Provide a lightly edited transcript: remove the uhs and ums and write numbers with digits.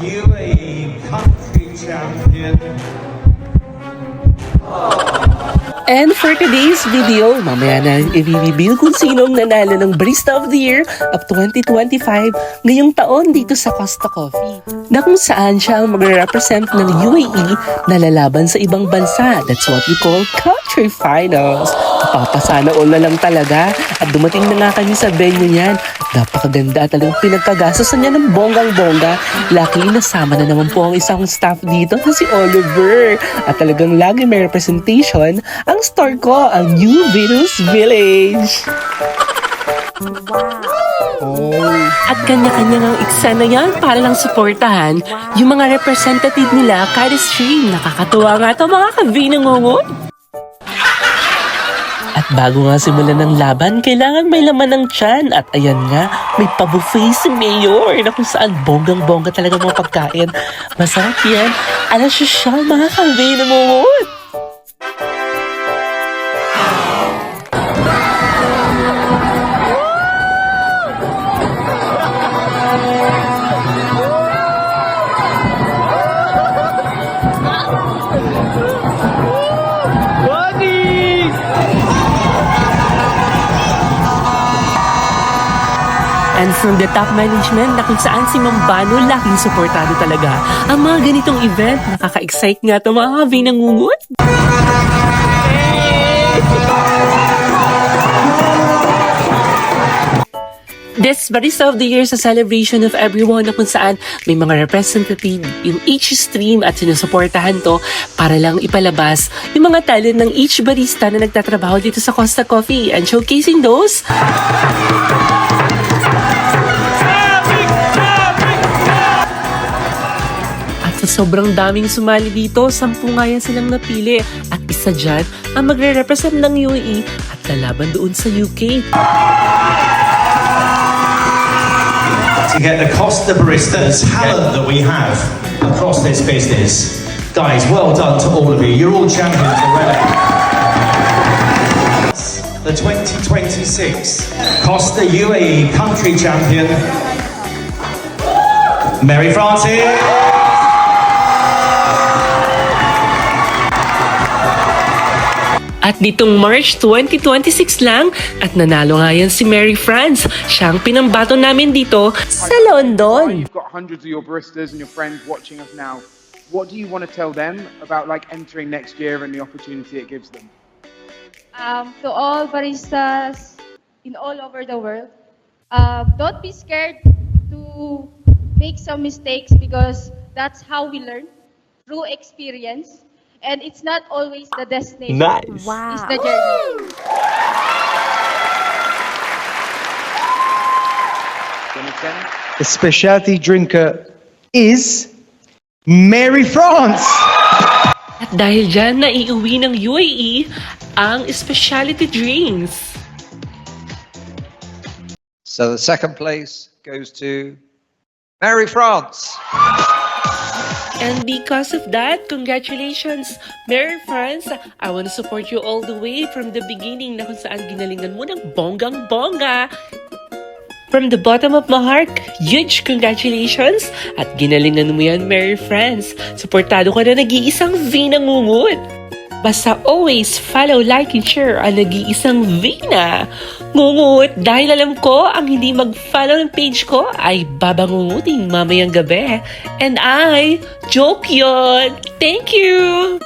UAE country champion. And for today's video, mamaya na i-reveal kung sinong nanalo ng Barista of the Year of 2025 ngayong taon dito sa Costa Coffee, na kung saan siya ang magre-represent ng UAE na lalaban sa ibang bansa. That's what we call country finals. Papasana all na lang talaga at dumating na nga kami sa venue niyan. Napakaganda at talagang pinagkagastosan niya ng bonggang-bongga. Luckily, nasama na naman po ang isang staff dito na si Oliver. At talagang lagi may representation ang store ko, ang New Venus Village. At kanya-kanya ng eksena yan para lang suportahan yung mga representative nila kada stream. Nakakatuwa nga ito mga ka-Vinangongot. At bago nga simulan ng laban, kailangan may laman ng tiyan. At ayan nga, may pa-buffet si Mayor na kung saan bonggang-bongga talaga mga pagkain. Masarap yan. Alas siya mga ka-Vinangongot. And from the top management na kung saan si Ma'am Bano laking suportado talaga. Ang mga ganitong event, nakaka-excite nga ito mga Vinangongot. This Barista of the Year sa celebration of everyone na kung saan may mga representative yung each stream at sinusuportahan to para lang ipalabas yung mga talent ng each barista na nagtatrabaho dito sa Costa Coffee and showcasing those sa sobrang daming sumali dito, 10 nga yan silang napili at isa dyan ang magre-represent ng UAE at lalaban doon sa UK. To get the Costa Barista talent that we have across this business. Guys, well done to all of you. You're all champions already. The 2026 Costa UAE country champion, Mary Francis. At ditong March 2026 lang at nanalo nga yan si Mary France. Siya ang pinambato namin dito sa London. You've got hundreds of your baristas and your friends watching us now. What do you want to tell them about entering next year and the opportunity it gives them? To all baristas in all over the world, don't be scared to make some mistakes because that's how we learn through experience. And it's not always the destination. Nice. Wow. It's the journey. The specialty drinker is Mary France. At dahil dyan, naiuwi ng UAE ang specialty drinks. So the second place goes to Mary France. And because of that, congratulations, Mary France. I want to support you all the way from the beginning na kung saan ginalingan mo ng bonggang-bongga. From the bottom of my heart, huge congratulations. At ginalingan mo yan, Mary France. Suportado ka na nag-iisang Vinangongot. Basta always follow, like, and share ang nag-iisang Vina Ngungut. Dahil alam ko, ang hindi mag-follow ng page ko ay babangungutin mamayang gabi. And I, joke yun. Thank you!